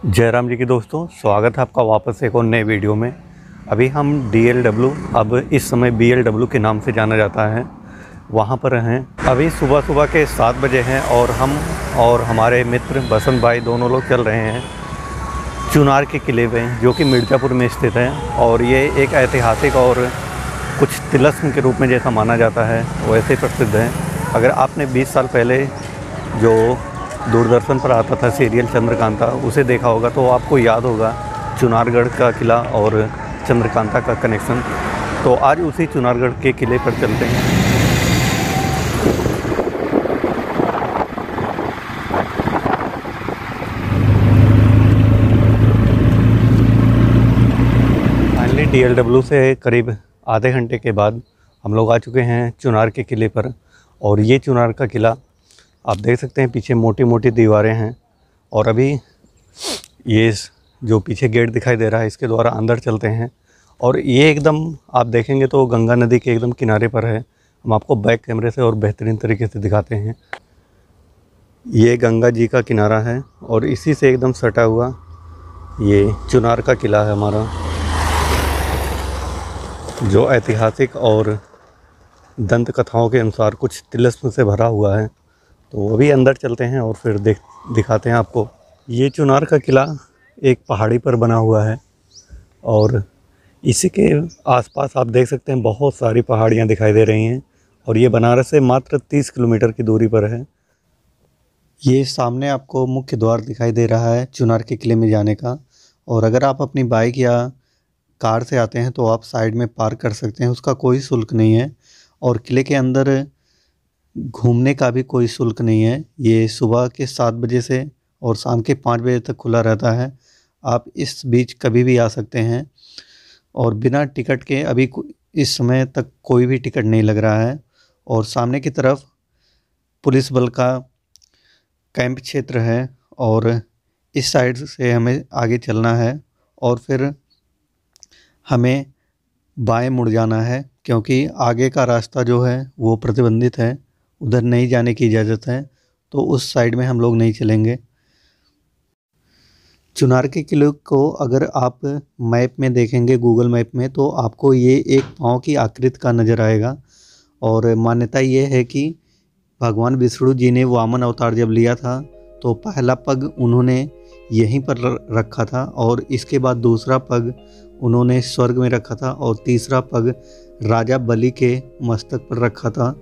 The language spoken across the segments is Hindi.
जयराम जी की दोस्तों, स्वागत है आपका वापस एक और नए वीडियो में। अभी हम DLW, अब इस समय BLW के नाम से जाना जाता है, वहाँ पर हैं। अभी सुबह सुबह के 7 बजे हैं और हम और हमारे मित्र बसंत भाई दोनों लोग चल रहे हैं चुनार के किले पे, जो कि मिर्ज़ापुर में स्थित है। और ये एक ऐतिहासिक और कुछ तिलिस्म के रूप में जैसा माना जाता है वैसे प्रसिद्ध है। अगर आपने 20 साल पहले जो दूरदर्शन पर आता था सीरियल चंद्रकांता, उसे देखा होगा तो आपको याद होगा चुनारगढ़ का किला और चंद्रकांता का कनेक्शन। तो आज उसी चुनारगढ़ के किले पर चलते हैं। फाइनली DLW से करीब आधे घंटे के बाद हम लोग आ चुके हैं चुनार के किले पर। और ये चुनार का किला आप देख सकते हैं, पीछे मोटी मोटी दीवारें हैं। और अभी ये जो पीछे गेट दिखाई दे रहा है, इसके द्वारा अंदर चलते हैं। और ये एकदम आप देखेंगे तो गंगा नदी के एकदम किनारे पर है। हम आपको बैक कैमरे से और बेहतरीन तरीके से दिखाते हैं। ये गंगा जी का किनारा है और इसी से एकदम सटा हुआ ये चुनार का किला है हमारा, जो ऐतिहासिक और दंत कथाओं के अनुसार कुछ तिलिस्म से भरा हुआ है। तो अभी अंदर चलते हैं और फिर दिखाते हैं आपको। ये चुनार का किला एक पहाड़ी पर बना हुआ है और इसी के आसपास आप देख सकते हैं बहुत सारी पहाड़ियाँ दिखाई दे रही हैं। और ये बनारस से मात्र 30 किलोमीटर की दूरी पर है। ये सामने आपको मुख्य द्वार दिखाई दे रहा है चुनार के किले में जाने का। और अगर आप अपनी बाइक या कार से आते हैं तो आप साइड में पार्क कर सकते हैं, उसका कोई शुल्क नहीं है। और किले के अंदर घूमने का भी कोई शुल्क नहीं है। ये सुबह के 7 बजे से और शाम के 5 बजे तक खुला रहता है। आप इस बीच कभी भी आ सकते हैं और बिना टिकट के अभी इस समय तक कोई भी टिकट नहीं लग रहा है। और सामने की तरफ पुलिस बल का कैंप क्षेत्र है और इस साइड से हमें आगे चलना है और फिर हमें बाएं मुड़ जाना है, क्योंकि आगे का रास्ता जो है वो प्रतिबंधित है, उधर नहीं जाने की इजाज़त है। तो उस साइड में हम लोग नहीं चलेंगे। चुनार के किले को अगर आप मैप में देखेंगे, गूगल मैप में, तो आपको ये एक पाँव की आकृति का नज़र आएगा। और मान्यता ये है कि भगवान विष्णु जी ने वामन अवतार जब लिया था तो पहला पग उन्होंने यहीं पर रखा था और इसके बाद दूसरा पग उन्होंने स्वर्ग में रखा था और तीसरा पग राजा बलि के मस्तक पर रखा था।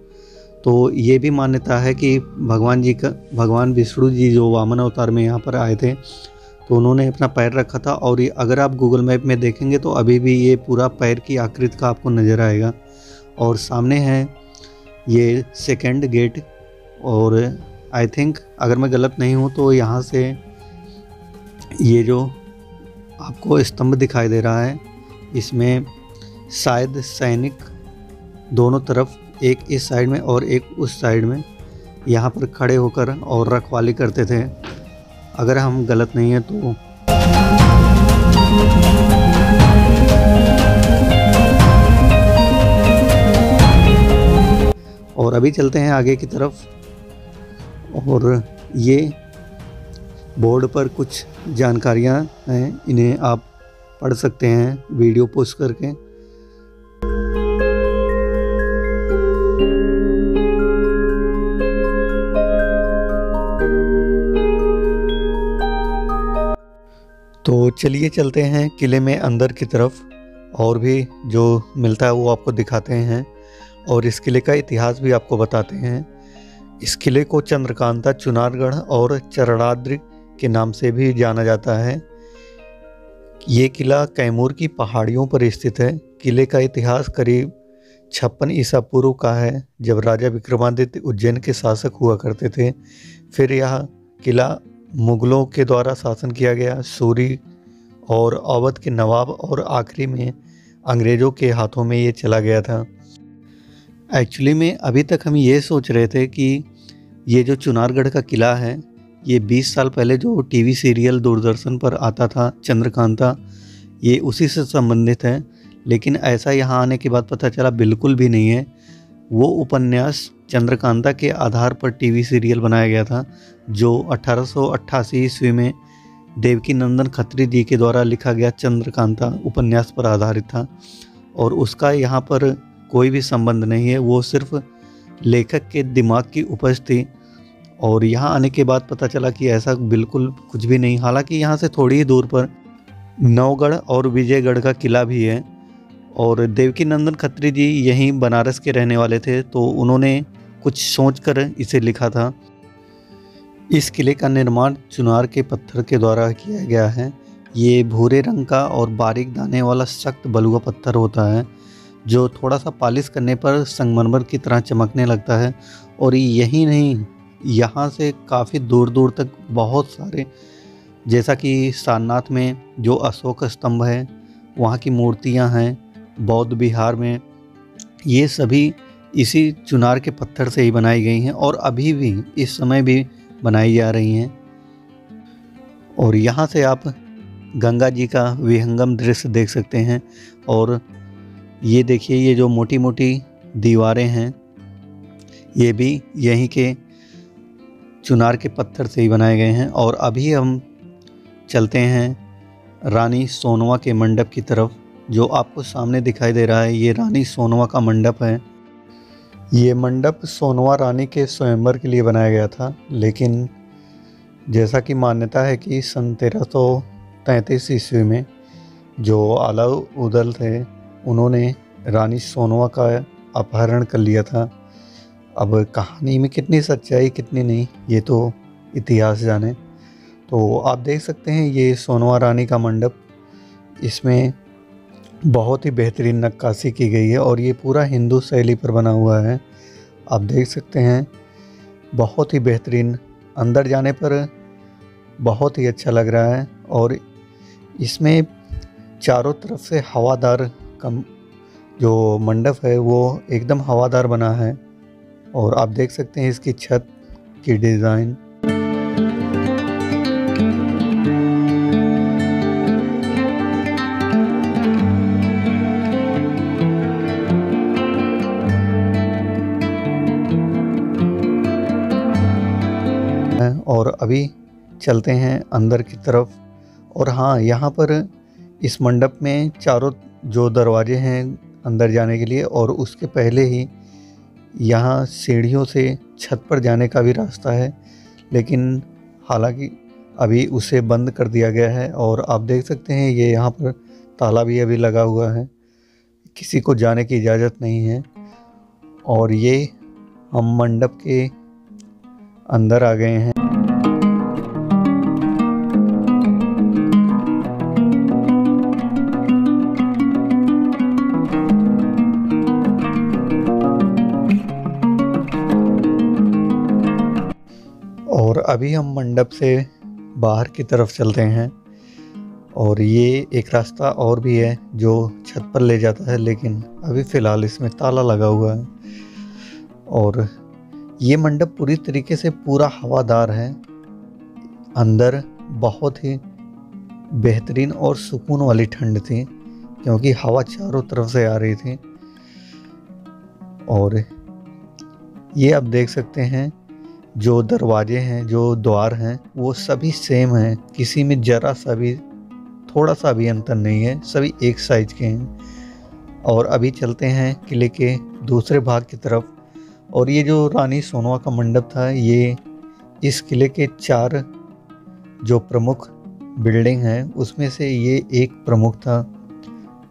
तो ये भी मान्यता है कि भगवान विष्णु जी जो वामन अवतार में यहाँ पर आए थे तो उन्होंने अपना पैर रखा था। और ये अगर आप गूगल मैप में देखेंगे तो अभी भी ये पूरा पैर की आकृति का आपको नज़र आएगा। और सामने है ये सेकंड गेट। और आई थिंक अगर मैं गलत नहीं हूँ तो यहाँ से ये जो आपको स्तंभ दिखाई दे रहा है, इसमें शायद सैनिक दोनों तरफ, एक इस साइड में और एक उस साइड में, यहाँ पर खड़े होकर और रखवाली करते थे, अगर हम गलत नहीं हैं तो। और अभी चलते हैं आगे की तरफ। और ये बोर्ड पर कुछ जानकारियाँ हैं, इन्हें आप पढ़ सकते हैं वीडियो पोस्ट करके। तो चलिए चलते हैं किले में अंदर की तरफ, और भी जो मिलता है वो आपको दिखाते हैं और इस किले का इतिहास भी आपको बताते हैं। इस किले को चंद्रकांता, चुनारगढ़ और चरणाद्रि के नाम से भी जाना जाता है। ये किला कैमूर की पहाड़ियों पर स्थित है। किले का इतिहास करीब 56 ईसा पूर्व का है, जब राजा विक्रमादित्य उज्जैन के शासक हुआ करते थे। फिर यह किला मुगलों के द्वारा शासन किया गया, सूरी और अवध के नवाब, और आखिरी में अंग्रेज़ों के हाथों में ये चला गया था। एक्चुअली में अभी तक हम ये सोच रहे थे कि ये जो चुनारगढ़ का किला है ये 20 साल पहले जो टीवी सीरियल दूरदर्शन पर आता था चंद्रकांता, ये उसी से संबंधित है। लेकिन ऐसा यहाँ आने के बाद पता चला बिल्कुल भी नहीं है। वो उपन्यास चंद्रकांता के आधार पर टीवी सीरियल बनाया गया था, जो 1888 ईस्वी में देवकीनंदन खत्री जी के द्वारा लिखा गया चंद्रकांता उपन्यास पर आधारित था और उसका यहाँ पर कोई भी संबंध नहीं है, वो सिर्फ लेखक के दिमाग की उपज थी। और यहाँ आने के बाद पता चला कि ऐसा बिल्कुल कुछ भी नहीं। हालांकि यहाँ से थोड़ी ही दूर पर नौगढ़ और विजयगढ़ का किला भी है और देवकीनंदन खत्री जी यहीं बनारस के रहने वाले थे, तो उन्होंने कुछ सोचकर इसे लिखा था। इस किले का निर्माण चुनार के पत्थर के द्वारा किया गया है। ये भूरे रंग का और बारीक दाने वाला सख्त बलुआ पत्थर होता है जो थोड़ा सा पालिश करने पर संगमरमर की तरह चमकने लगता है। और यही नहीं, यहाँ से काफ़ी दूर दूर तक बहुत सारे, जैसा कि सारनाथ में जो अशोक स्तंभ है, वहाँ की मूर्तियाँ हैं, बौद्ध विहार में, ये सभी इसी चुनार के पत्थर से ही बनाई गई हैं और अभी भी इस समय भी बनाई जा रही हैं। और यहाँ से आप गंगा जी का विहंगम दृश्य देख सकते हैं। और ये देखिए, ये जो मोटी मोटी दीवारें हैं, ये भी यहीं के चुनार के पत्थर से ही बनाए गए हैं। और अभी हम चलते हैं रानी सोनवा के मंडप की तरफ। जो आपको सामने दिखाई दे रहा है, ये रानी सोनवा का मंडप है। ये मंडप सोनवा रानी के स्वयंवर के लिए बनाया गया था, लेकिन जैसा कि मान्यता है कि सन 1333 ईस्वी में जो अलाउद्दीन थे, उन्होंने रानी सोनवा का अपहरण कर लिया था। अब कहानी में कितनी सच्चाई कितनी नहीं, ये तो इतिहास जाने। तो आप देख सकते हैं ये सोनवा रानी का मंडप, इसमें बहुत ही बेहतरीन नक्काशी की गई है और ये पूरा हिंदू शैली पर बना हुआ है। आप देख सकते हैं, बहुत ही बेहतरीन। अंदर जाने पर बहुत ही अच्छा लग रहा है और इसमें चारों तरफ से हवादार जो मंडप है वो एकदम हवादार बना है। और आप देख सकते हैं इसकी छत की डिज़ाइन। और अभी चलते हैं अंदर की तरफ। और हाँ, यहाँ पर इस मंडप में चारों जो दरवाजे हैं अंदर जाने के लिए, और उसके पहले ही यहाँ सीढ़ियों से छत पर जाने का भी रास्ता है, लेकिन हालांकि अभी उसे बंद कर दिया गया है। और आप देख सकते हैं ये यहाँ पर ताला भी अभी लगा हुआ है, किसी को जाने की इजाज़त नहीं है। और ये हम मंडप के अंदर आ गए हैं। और अभी हम मंडप से बाहर की तरफ चलते हैं और ये एक रास्ता और भी है जो छत पर ले जाता है, लेकिन अभी फ़िलहाल इसमें ताला लगा हुआ है। और ये मंडप पूरी तरीके से पूरा हवादार है। अंदर बहुत ही बेहतरीन और सुकून वाली ठंड थी, क्योंकि हवा चारों तरफ से आ रही थी। और ये आप देख सकते हैं, जो दरवाजे हैं, जो द्वार हैं, वो सभी सेम हैं, किसी में ज़रा सा भी, थोड़ा सा भी अंतर नहीं है, सभी एक साइज के हैं। और अभी चलते हैं किले के दूसरे भाग की तरफ। और ये जो रानी सोनवा का मंडप था, ये इस किले के 4 जो प्रमुख बिल्डिंग हैं उसमें से ये एक प्रमुख था,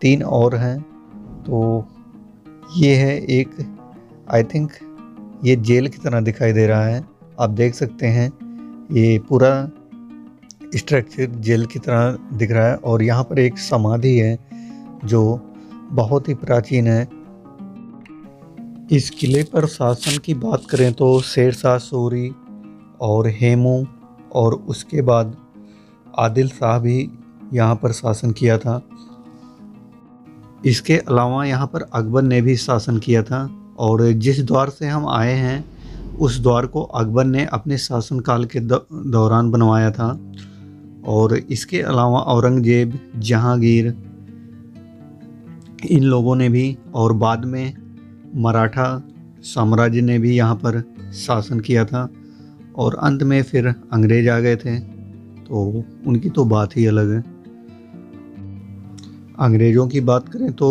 3 और हैं। तो ये है एक, आई थिंक ये जेल की तरह दिखाई दे रहा है। आप देख सकते हैं ये पूरा स्ट्रक्चर जेल की तरह दिख रहा है। और यहाँ पर एक समाधि है जो बहुत ही प्राचीन है। इस किले पर शासन की बात करें तो शेरशाह सूरी और हेमू और उसके बाद आदिल शाह भी यहाँ पर शासन किया था। इसके अलावा यहाँ पर अकबर ने भी शासन किया था। और जिस द्वार से हम आए हैं उस द्वार को अकबर ने अपने शासनकाल के दौरान बनवाया था। और इसके अलावा औरंगजेब, जहांगीर, इन लोगों ने भी, और बाद में मराठा साम्राज्य ने भी यहाँ पर शासन किया था। और अंत में फिर अंग्रेज आ गए थे। तो उनकी तो बात ही अलग है। अंग्रेज़ों की बात करें तो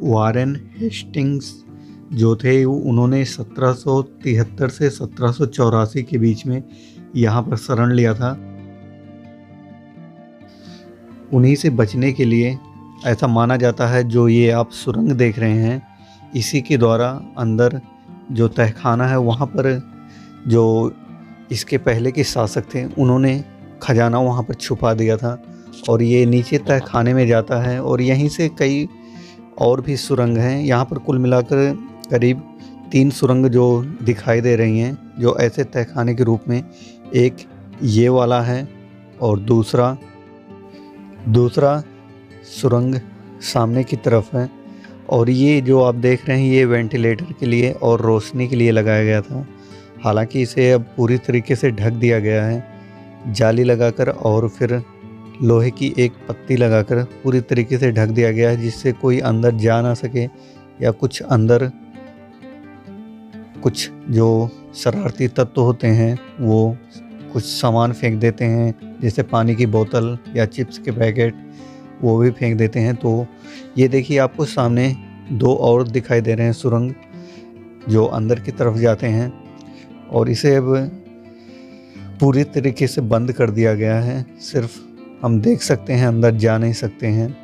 वारेन हेस्टिंग्स जो थे उन्होंने 1773 से 1784 के बीच में यहाँ पर शरण लिया था। उन्हीं से बचने के लिए ऐसा माना जाता है, जो ये आप सुरंग देख रहे हैं इसी के द्वारा अंदर जो तहखाना है वहाँ पर जो इसके पहले के शासक थे उन्होंने खजाना वहाँ पर छुपा दिया था, और ये नीचे तहखाने में जाता है। और यहीं से कई और भी सुरंग हैं। यहाँ पर कुल मिलाकर करीब 3 सुरंग जो दिखाई दे रही हैं, जो ऐसे तहखाने के रूप में। एक ये वाला है और दूसरा सुरंग सामने की तरफ है। और ये जो आप देख रहे हैं ये वेंटिलेटर के लिए और रोशनी के लिए लगाया गया था। हालांकि इसे अब पूरी तरीके से ढक दिया गया है जाली लगाकर, और फिर लोहे की एक पत्ती लगाकर पूरी तरीके से ढक दिया गया है, जिससे कोई अंदर जा ना सके, या कुछ अंदर कुछ जो शरारती तत्व होते हैं वो कुछ सामान फेंक देते हैं, जैसे पानी की बोतल या चिप्स के पैकेट, वो भी फेंक देते हैं। तो ये देखिए आपको सामने 2 और दिखाई दे रहे हैं सुरंग, जो अंदर की तरफ जाते हैं, और इसे अब पूरी तरीके से बंद कर दिया गया है। सिर्फ हम देख सकते हैं, अंदर जा नहीं सकते हैं।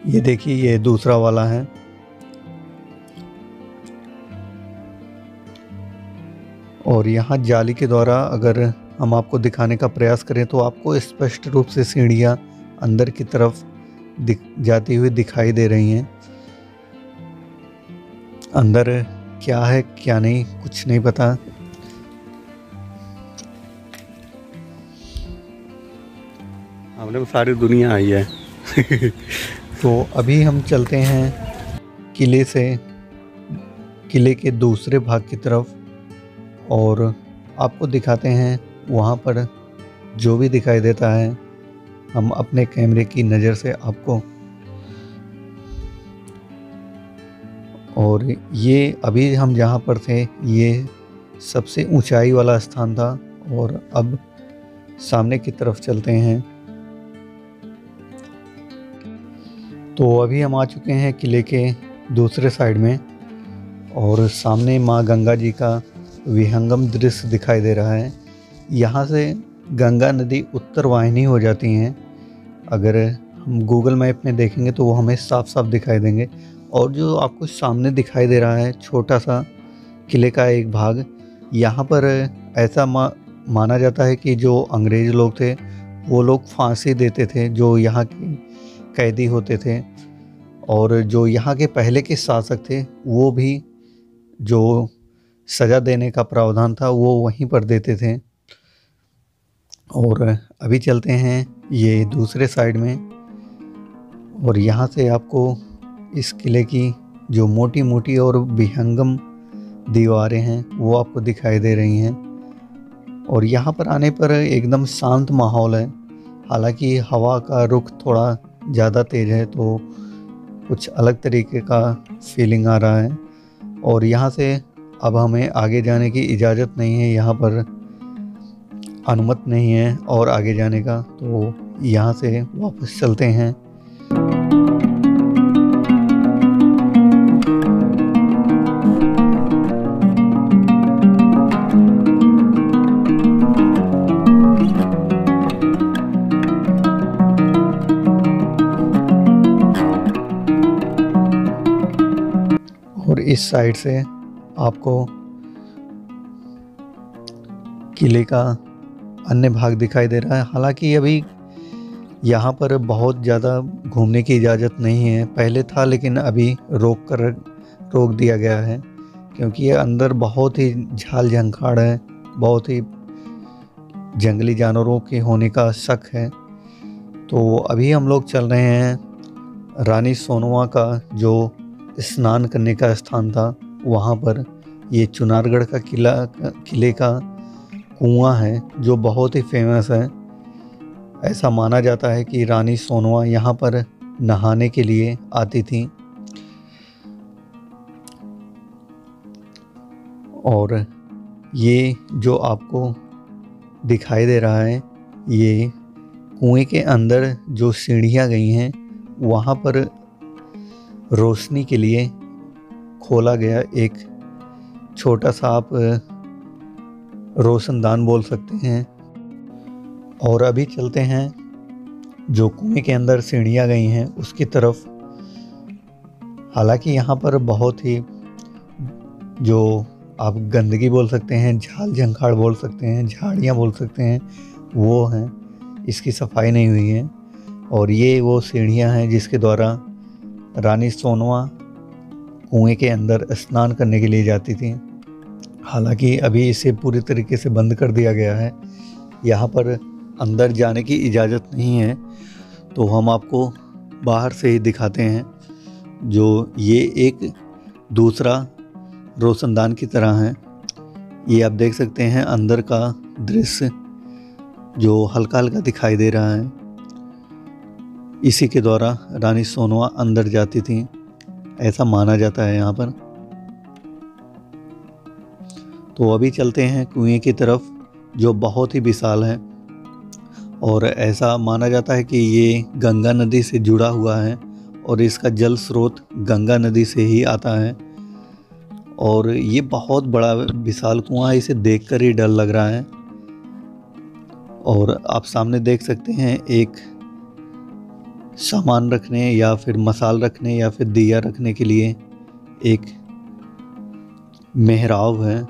ये देखिए ये दूसरा वाला है। और यहाँ जाली के द्वारा अगर हम आपको दिखाने का प्रयास करें तो आपको स्पष्ट रूप से सीढ़ियाँ अंदर की तरफ जाती हुई दिखाई दे रही हैं। अंदर क्या है क्या नहीं कुछ नहीं पता। हमने सारी दुनिया आई है। तो अभी हम चलते हैं किले के दूसरे भाग की तरफ, और आपको दिखाते हैं वहाँ पर जो भी दिखाई देता है हम अपने कैमरे की नज़र से आपको। और ये अभी हम जहाँ पर थे ये सबसे ऊंचाई वाला स्थान था, और अब सामने की तरफ चलते हैं। तो अभी हम आ चुके हैं किले के दूसरे साइड में, और सामने माँ गंगा जी का विहंगम दृश्य दिखाई दे रहा है। यहाँ से गंगा नदी उत्तर वाहिनी हो जाती हैं। अगर हम गूगल मैप में देखेंगे तो वो हमें साफ साफ दिखाई देंगे। और जो आपको सामने दिखाई दे रहा है छोटा सा किले का एक भाग, यहाँ पर ऐसा माना जाता है कि जो अंग्रेज़ लोग थे वो लोग फांसी देते थे जो यहाँ के कैदी होते थे, और जो यहाँ के पहले के शासक थे वो भी जो सज़ा देने का प्रावधान था वो वहीं पर देते थे। और अभी चलते हैं ये दूसरे साइड में, और यहाँ से आपको इस किले की जो मोटी मोटी और विहंगम दीवारें हैं वो आपको दिखाई दे रही हैं। और यहाँ पर आने पर एकदम शांत माहौल है। हालांकि हवा का रुख थोड़ा ज़्यादा तेज़ है तो कुछ अलग तरीके का फीलिंग आ रहा है। और यहाँ से अब हमें आगे जाने की इजाज़त नहीं है, यहाँ पर अनुमति नहीं है और आगे जाने का, तो यहाँ से वापस चलते हैं। और इस साइड से आपको किले का अन्य भाग दिखाई दे रहा है। हालांकि अभी यहाँ पर बहुत ज़्यादा घूमने की इजाज़त नहीं है, पहले था लेकिन अभी रोक दिया गया है, क्योंकि ये अंदर बहुत ही झाल झंखाड़ है, बहुत ही जंगली जानवरों के होने का शक है। तो अभी हम लोग चल रहे हैं रानी सोनवा का जो स्नान करने का स्थान था वहाँ पर। ये चुनारगढ़ का किले का कुआं है जो बहुत ही फेमस है। ऐसा माना जाता है कि रानी सोनवा यहाँ पर नहाने के लिए आती थी। और ये जो आपको दिखाई दे रहा है ये कुएं के अंदर जो सीढ़ियाँ गई हैं वहाँ पर रोशनी के लिए खोला गया एक छोटा सा आप रोशनदान बोल सकते हैं। और अभी चलते हैं जो कुएं के अंदर सीढ़ियाँ गई हैं उसकी तरफ। हालांकि यहाँ पर बहुत ही जो आप गंदगी बोल सकते हैं, झाल झंखाड़ बोल सकते हैं, झाड़ियाँ बोल सकते हैं, वो हैं, इसकी सफाई नहीं हुई है। और ये वो सीढ़ियाँ हैं जिसके द्वारा रानी सोनवा कुएं के अंदर स्नान करने के लिए जाती थी। हालांकि अभी इसे पूरी तरीके से बंद कर दिया गया है, यहाँ पर अंदर जाने की इजाज़त नहीं है। तो हम आपको बाहर से ही दिखाते हैं। जो ये एक दूसरा रोशनदान की तरह है, ये आप देख सकते हैं अंदर का दृश्य जो हल्का हल्का दिखाई दे रहा है। इसी के द्वारा रानी सोनवा अंदर जाती थी, ऐसा माना जाता है यहाँ पर। तो अभी चलते हैं कुएं की तरफ जो बहुत ही विशाल है और ऐसा माना जाता है कि ये गंगा नदी से जुड़ा हुआ है और इसका जल स्रोत गंगा नदी से ही आता है। और ये बहुत बड़ा विशाल कुआं है, इसे देखकर ही डर लग रहा है। और आप सामने देख सकते हैं एक सामान रखने या फिर मसाल रखने या फिर दिया रखने के लिए एक मेहराब है।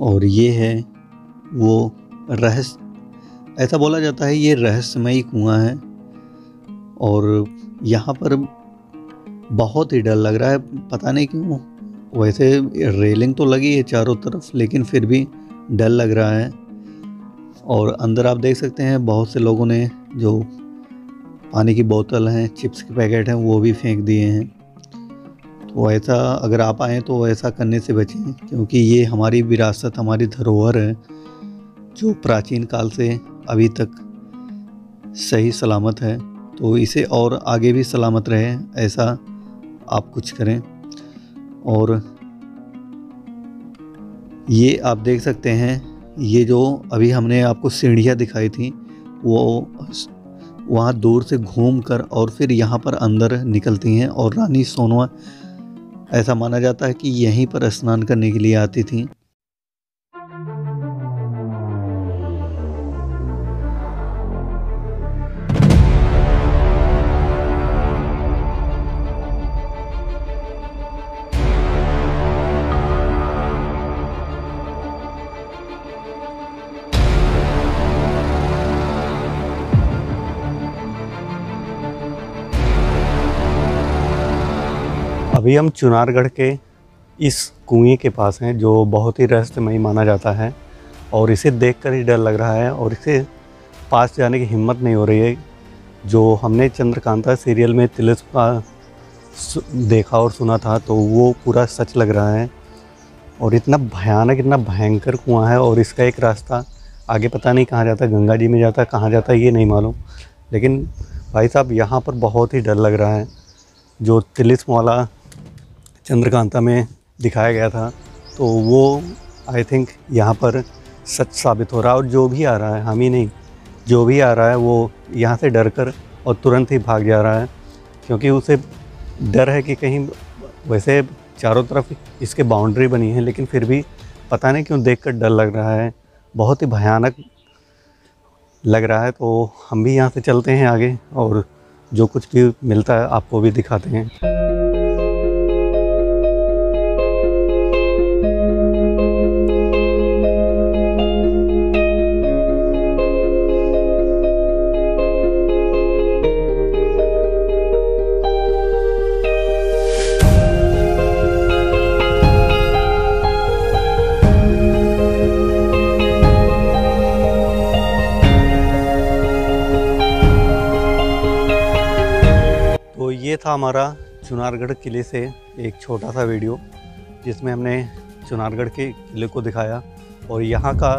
और ये है वो ऐसा बोला जाता है ये रहस्यमयी कुआं है। और यहाँ पर बहुत ही डर लग रहा है, पता नहीं क्यों। वैसे रेलिंग तो लगी है चारों तरफ, लेकिन फिर भी डर लग रहा है। और अंदर आप देख सकते हैं बहुत से लोगों ने जो पानी की बोतल हैं, चिप्स के पैकेट हैं, वो भी फेंक दिए हैं। तो ऐसा अगर आप आएँ तो ऐसा करने से बचें, क्योंकि ये हमारी विरासत, हमारी धरोहर है जो प्राचीन काल से अभी तक सही सलामत है। तो इसे और आगे भी सलामत रहे, ऐसा आप कुछ करें। और ये आप देख सकते हैं, ये जो अभी हमने आपको सीढ़ियाँ दिखाई थी वो वहाँ दूर से घूमकर और फिर यहाँ पर अंदर निकलती हैं। और रानी सोनवा ऐसा माना जाता है कि यहीं पर स्नान करने के लिए आती थी। अभी हम चुनारगढ़ के इस कुएं के पास हैं जो बहुत ही रहस्यमयी माना जाता है। और इसे देखकर ही डर लग रहा है और इसे पास जाने की हिम्मत नहीं हो रही है। जो हमने चंद्रकांता सीरियल में तिलिस्म का देखा और सुना था तो वो पूरा सच लग रहा है। और इतना भयानक, इतना भयंकर कुआं है। और इसका एक रास्ता आगे पता नहीं कहाँ जाता है, गंगा जी में जाता है, कहाँ जाता है ये नहीं मालूम। लेकिन भाई साहब यहाँ पर बहुत ही डर लग रहा है। जो तिलिस्म वाला चंद्रकांता में दिखाया गया था तो वो आई थिंक यहाँ पर सच साबित हो रहा है। और जो भी आ रहा है, हम ही नहीं, जो भी आ रहा है वो यहाँ से डर कर और तुरंत ही भाग जा रहा है, क्योंकि उसे डर है कि कहीं, वैसे चारों तरफ इसके बाउंड्री बनी है लेकिन फिर भी पता नहीं क्यों देखकर डर लग रहा है, बहुत ही भयानक लग रहा है। तो हम भी यहाँ से चलते हैं आगे और जो कुछ भी मिलता है आपको भी दिखाते हैं। तो ये था हमारा चुनारगढ़ किले से एक छोटा सा वीडियो, जिसमें हमने चुनारगढ़ के किले को दिखाया। और यहाँ का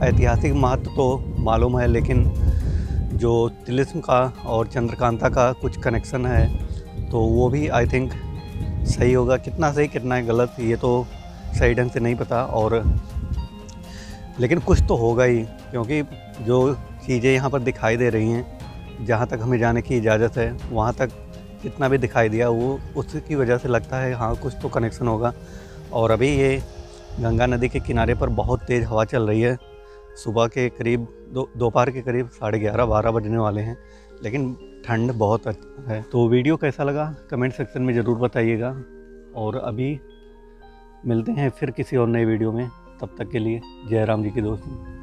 ऐतिहासिक महत्व तो मालूम है, लेकिन जो तिलिस्म का और चंद्रकांता का कुछ कनेक्शन है तो वो भी आई थिंक सही होगा। कितना सही कितना गलत ये तो सही ढंग से नहीं पता। और लेकिन कुछ तो होगा ही, क्योंकि जो चीज़ें यहाँ पर दिखाई दे रही हैं, जहाँ तक हमें जाने की इजाज़त है वहाँ तक जितना भी दिखाई दिया वो उसकी वजह से लगता है हाँ कुछ तो कनेक्शन होगा। और अभी ये गंगा नदी के किनारे पर बहुत तेज़ हवा चल रही है। सुबह के करीब दोपहर के करीब 11:30-12 बजने वाले हैं, लेकिन ठंड बहुत है। तो वीडियो कैसा लगा कमेंट सेक्शन में ज़रूर बताइएगा, और अभी मिलते हैं फिर किसी और नए वीडियो में। तब तक के लिए जय राम जी की दोस्ती।